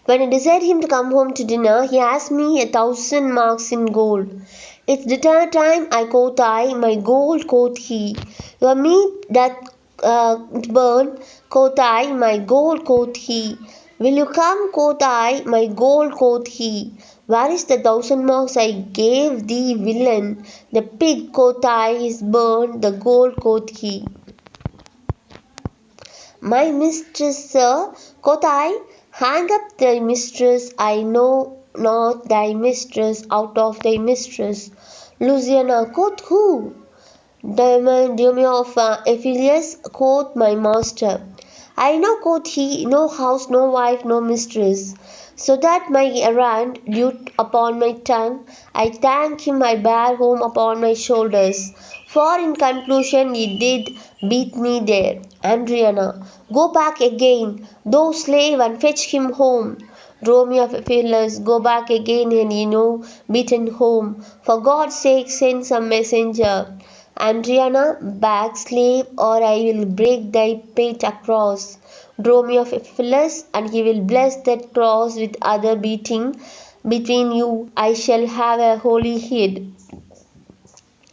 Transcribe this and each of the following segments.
When I desired him to come home to dinner, he asked me 1,000 marks in gold. It's dinner time, quoth I, my gold, quoth he. Your meat that burn, quoth I, my gold, quoth he. Will you come, quoth I, my gold, quoth he. Where is the 1,000 marks I gave thee, villain? The pig, quoth I, is burned, the gold, quoth he. My mistress, sir, quoth I, hang up thy mistress, I know not thy mistress, out of thy mistress. Louisiana, quoth who? Diomede of Aphelius, quoth my master. I know, quoth he, no house, no wife, no mistress. So that my errand dute upon my tongue, I thank him I bear home upon my shoulders. For in conclusion he did beat me there. Andriana, go back again, thou slave, and fetch him home. Romeo of Aphelius, go back again and beaten home. For God's sake send some messenger. Andriana, back, slave, or I will break thy pate across. Romeo of Aphelius, and he will bless that cross with other beating. Between you I shall have a holy head.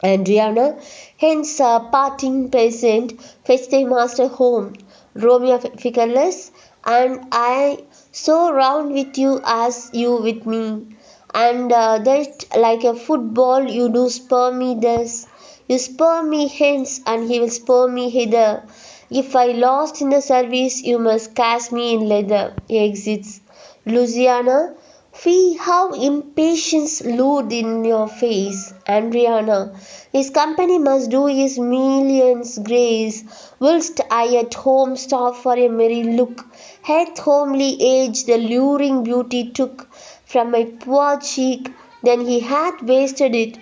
Andriana, hence parting present, fetch thy master home. Romeo of Aphelius, and I so round with you as you with me. And that like a football you do spur me thus. You spur me hence, and he will spur me hither. If I lost in the service, you must cast me in leather. He exits. Louisiana, fee, how impatience lured in your face. Andriana, his company must do his millions grace, whilst I at home stop for a merry look. Hath homely age the luring beauty took from my poor cheek, then he hath wasted it.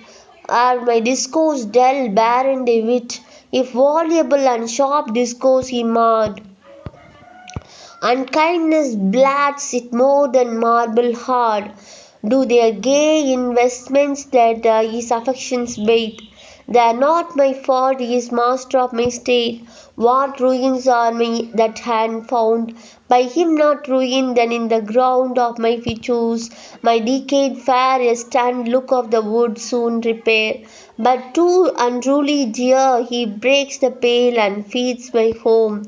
Are my discourse dull, barren de wit? If voluble and sharp discourse he marred, unkindness blasts it more than marble hard. Do their gay investments that his affections bait. They are not my fault, he is master of my state. What ruins are me that hand found? By him not ruined, then in the ground of my features, my decayed fair a stand look of the wood soon repair. But too unruly dear, he breaks the pale and feeds my home.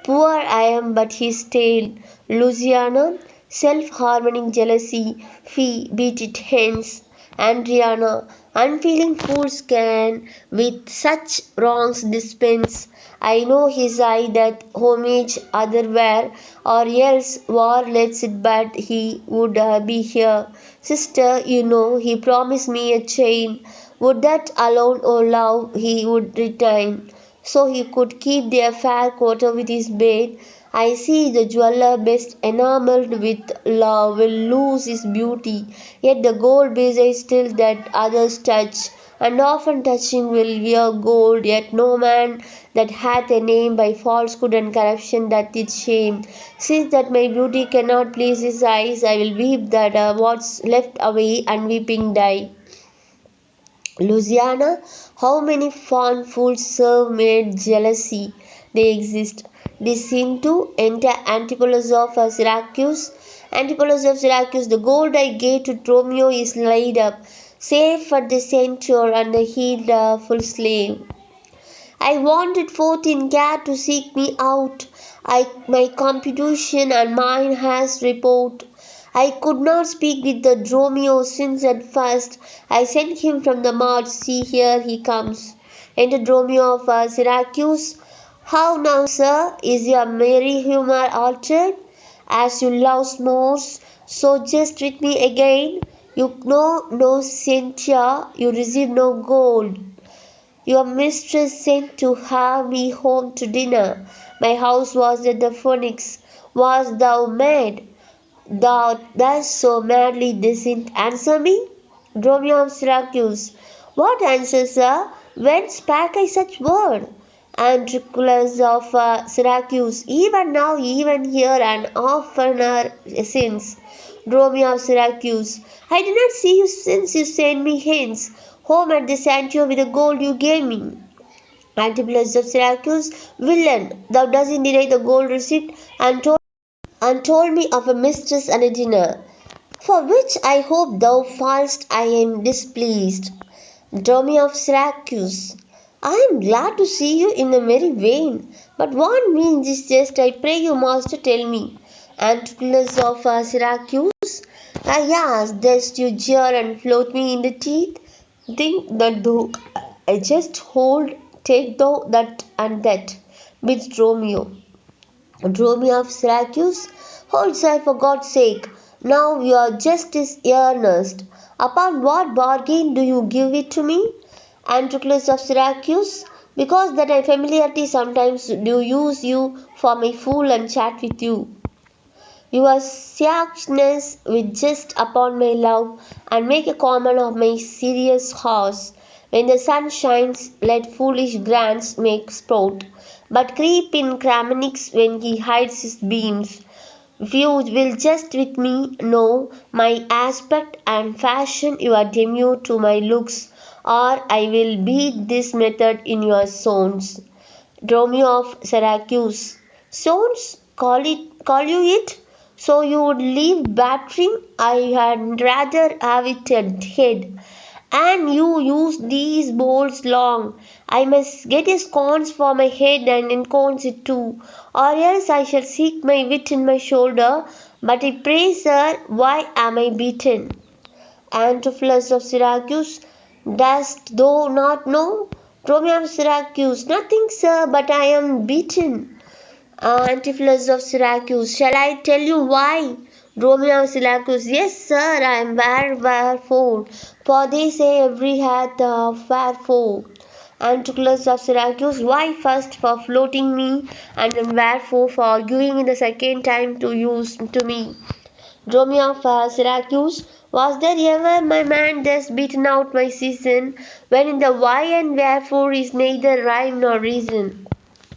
Poor I am but his tale. Louisiana, self-harmony, jealousy, fee, beat it hence. Andriana, unfeeling fools can with such wrongs dispense. I know his eye that homage otherwhere, or else war lets it, but he would be here. Sister, he promised me a chain. Would that alone, O love, he would retain, so he could keep their fair quarter with his bait. I see the jeweller best enamelled with love will lose his beauty, yet the gold besides still that others touch, and often touching will wear gold, yet no man that hath a name by falsehood and corruption doth it shame. Since that my beauty cannot please his eyes, I will weep that what's left away, and weeping die. Louisiana, how many fond fools serve made jealousy? They exist. They seem to enter Antipholus of Syracuse. Antipholus of Syracuse, the gold I gave to Romeo is laid up, safe for the centaur and the heedful slave. I wandered forth in care to seek me out. My computation and mine has report. I could not speak with the Dromio since at first I sent him from the mart. See, here he comes. Enter Dromio of Syracuse. How now, sir? Is your merry humour altered? As you love Morse, so just with me again. You know no Cynthia, you receive no gold. Your mistress sent to have me home to dinner. My house was at the Phoenix. Was thou mad? Thou thus so madly didst answer me? Romeo of Syracuse. What answer, sir? When spake I such word? Androclus of Syracuse. Even now, even here, and oftener since. Romeo of Syracuse. I did not see you since you sent me hence, home at the sanctuary with the gold you gave me. Antipholus of Syracuse. Villain, thou dost deny the gold receipt, and told and told me of a mistress and a dinner, for which I hope thou fall'st I am displeased. Dromio of Syracuse, I am glad to see you in a merry vein, but what means this jest, I pray you, master, tell me. Anticulus of Syracuse, yes, lest you jeer and float me in the teeth. Think that though I just hold, take thou that and that, bids Dromio. Dromio of Syracuse, hold sir for God's sake, now your justice earnest. Upon what bargain do you give it to me? Anticulus of Syracuse, because that I familiarity sometimes do use you for my fool and chat with you. Your sharpness with jest upon my love, and make a common of my serious horse. When the sun shines, let foolish grants make sport, but creep in Kramnik's when he hides his beams. If you will just with me know my aspect and fashion your demure to my looks, or I will beat this method in your zones. Dromio of Syracuse. Zones? Call you it? So you would leave battering? I had rather have it at head. And you use these bowls long. I must get a scones for my head and encones it too, or else I shall seek my wit in my shoulder. But I pray, sir, why am I beaten? Antipholus of Syracuse, dost thou not know? Dromio of Syracuse, nothing, sir, but I am beaten. Antipholus of Syracuse, shall I tell you why? Dromio of Syracuse, yes, sir, I am wherefore, for they say every hath a wherefore. Antipholus of Syracuse, why first for floating me, and then wherefore for arguing in the second time to use to me. Dromio of Syracuse, was there ever my man thus beaten out my season, when in the why and wherefore is neither rhyme nor reason?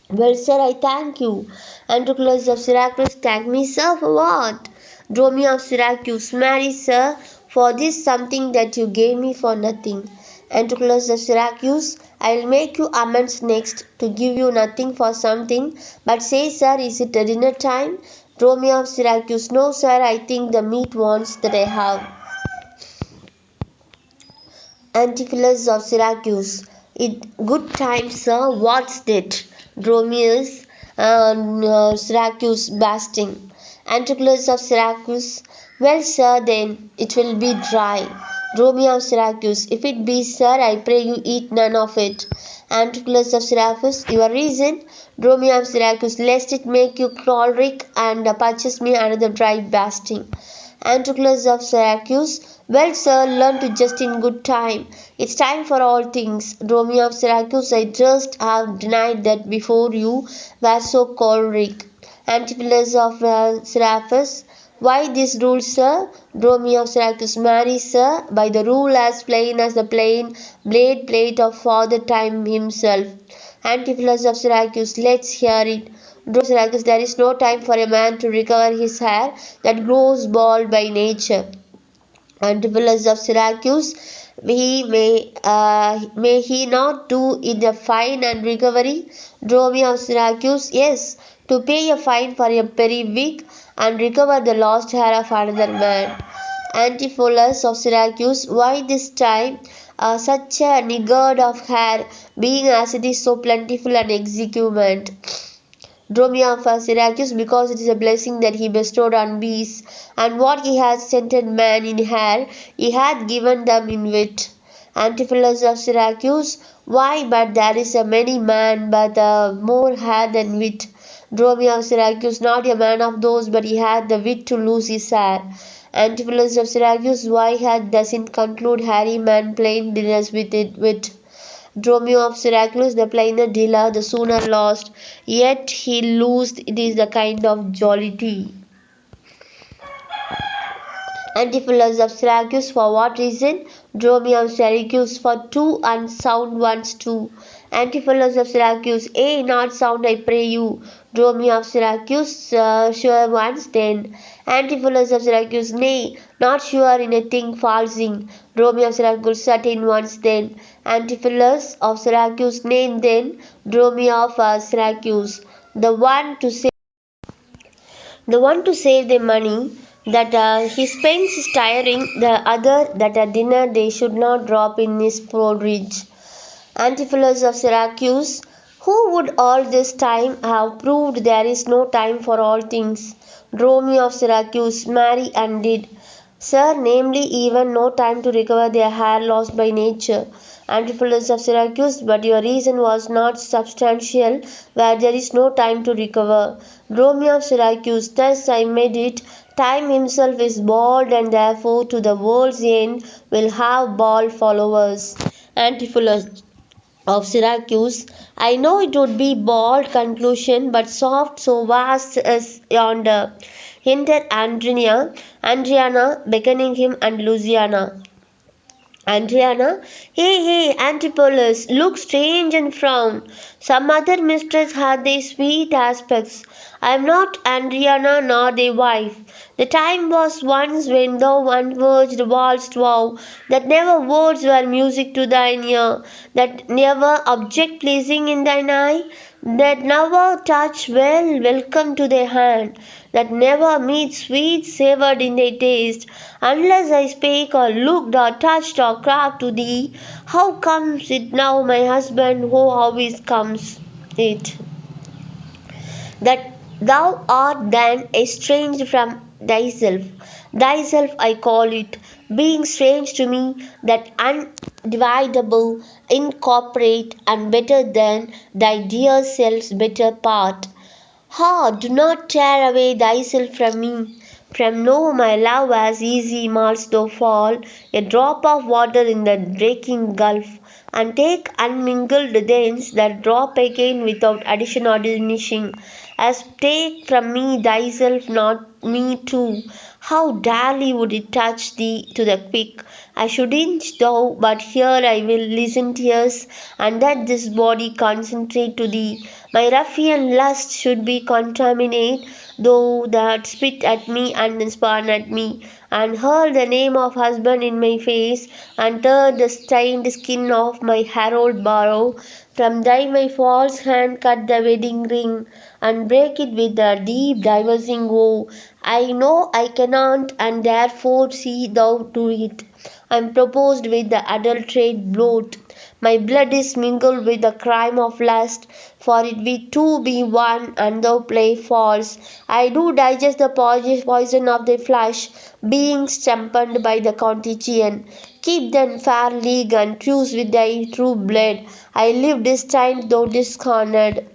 Well, sir, I thank you. Androclus of Syracuse, thank me, sir, for what? Dromio of Syracuse, marry, sir, for this something that you gave me for nothing. Androclus of Syracuse, I will make you amends next to give you nothing for something. But say, sir, is it a dinner time? Dromio of Syracuse, no, sir, I think the meat wants that I have. Antipholus of Syracuse. It good time, sir. What's that? Dromius Syracuse basting. Antipholus of Syracuse. Well, sir, then it will be dry. Dromio of Syracuse. If it be, sir, I pray you eat none of it. Antipholus of Syracuse. Your reason? Dromio of Syracuse. Lest it make you choleric and purchase me another dry basting. Anticulus of Syracuse. Well, sir, learn to just in good time. It's time for all things. Dromio of Syracuse, I just have denied that before you were so choleric. Antipholus of Syracuse. Why this rule, sir? Dromio of Syracuse, marry, sir, by the rule as plain as the plain blade plate of Father Time himself. Antipholus of Syracuse, let's hear it. Syracuse, there is no time for a man to recover his hair that grows bald by nature. Antipholus of Syracuse, may he not do it a fine and recovery? Dromio of Syracuse, yes, to pay a fine for a periwig and recover the lost hair of another man. Antipholus of Syracuse, why this time such a niggard of hair, being as it is so plentiful and exuberant? Dromio of Syracuse, because it is a blessing that he bestowed on beasts, and what he has scented man in hair, he hath given them in wit. Antipholus of Syracuse, why, but there is a many man, but more hair than wit. Dromio of Syracuse, not a man of those, but he had the wit to lose his hair. Antipholus of Syracuse, why had doesn't conclude hairy man plain dinners with it wit? Dromio of Syracuse, the plainer dealer, the sooner lost, yet he loosed it is a kind of jollity. Antipholus of Syracuse, for what reason? Dromio of Syracuse, for two unsound ones too. Antipholus of Syracuse, not sound, I pray you. Dromio of Syracuse, sure ones then. Antipholus of Syracuse, nay, not sure in a thing falsing. Dromio of Syracuse, certain ones then. Antipholus of Syracuse, nay then. Dromio of Syracuse, the one to say. the one to save their money that he spends is tiring, the other that at dinner they should not drop in his porridge. Antipholus of Syracuse, who would all this time have proved there is no time for all things. Dromio of Syracuse, marry and did. Sir, namely, even no time to recover their hair lost by nature. Antipholus of Syracuse, but your reason was not substantial where there is no time to recover. Dromio of Syracuse, thus I made it. Time himself is bald, and therefore to the world's end will have bald followers. Antipholus of Syracuse. I know it would be bold conclusion, but soft, so vast as yonder. Hinted Andriana, beckoning him, and Luciana. Andriana, hey, hey, Antipholus, look strange and frown. Some other mistress had their sweet aspects. I am not Andriana nor thy wife. The time was once when thou unverged waltzed vow, that never words were music to thine ear, that never object pleasing in thine eye, that never touch welcome to thy hand, that never meat sweet savoured in thy taste, unless I spake or looked or touched or cracked to thee. How comes it now, my husband, who always comes it? That thou art then estranged from thyself. Thyself I call it, being strange to me, that undividable, incorporate, and better than thy dear self's better part. Ha! Do not tear away thyself from me. From no my love as easy must thou fall, a drop of water in the breaking gulf, and take unmingled thence that drop again without addition or diminishing, as take from me thyself, not me too. How dearly would it touch thee to the quick! I shouldn't thou, but here I will listen tears, and that this body concentrate to thee. My ruffian lust should be contaminate, though that spit at me and spurn at me, and hurl the name of husband in my face, and tear the stained skin off my herald brow. From thy my false hand cut the wedding ring, and break it with a deep divorcing woe. I know I cannot, and therefore see thou do it. I am proposed with the adulterate blood. My blood is mingled with the crime of lust, for it we two be one, and thou play false. I do digest the poison of thy flesh, being stampened by the contagion. Keep then fair league and truce with thy true blood. I live destined though dishonored.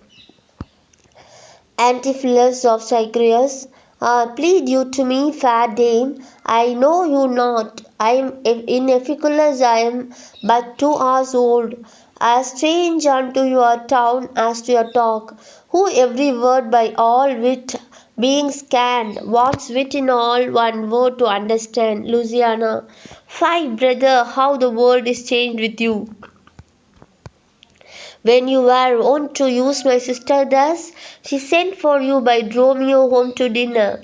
Antipholus of Cyprus, plead you to me, fair dame. I know you not. I am inefficacious, I am but 2 hours old, as strange unto your town as to your talk, who every word by all wit being scanned, wants wit in all one word to understand. Luciana, fie, brother, how the world is changed with you. When you were wont to use my sister thus, she sent for you by Dromio home to dinner.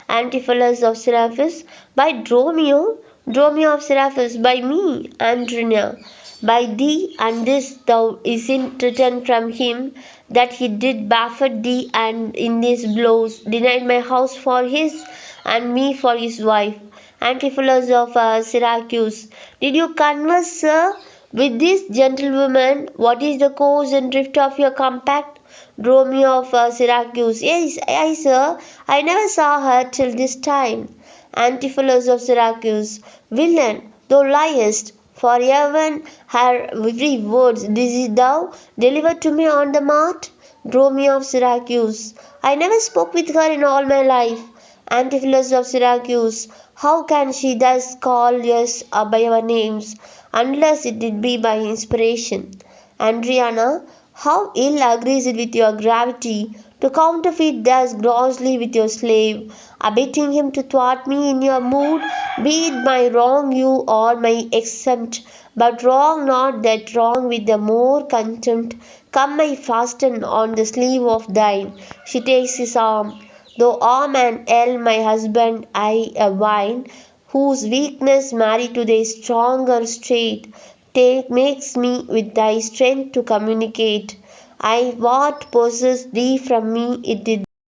Antipholus of Seraphis, by Dromio? Dromio of Seraphis, by me, Andrina. By thee, and this thou isn't written from him, that he did buffet thee and in these blows denied my house for his, and me for his wife. Antipholus of Syracuse, did you converse, sir, with this gentlewoman? What is the cause and drift of your compact? Dromio of Syracuse, yes, sir, I never saw her till this time. Antipholus of Syracuse, villain, thou liest, for even her every words didst thou deliver to me on the mart. Dromio of Syracuse, I never spoke with her in all my life. Antipholus of Syracuse, how can she thus call us by our names, unless it did be by inspiration? Andriana, how ill agrees it with your gravity to counterfeit thus grossly with your slave, abetting him to thwart me in your mood, be it my wrong you or my exempt, but wrong not that wrong with the more contempt. Come, my fasten on the sleeve of thine. She takes his arm. Though arm and ell my husband, I a wine, whose weakness married to thy stronger straight, makes me with thy strength to communicate. I what possessed thee from me, it did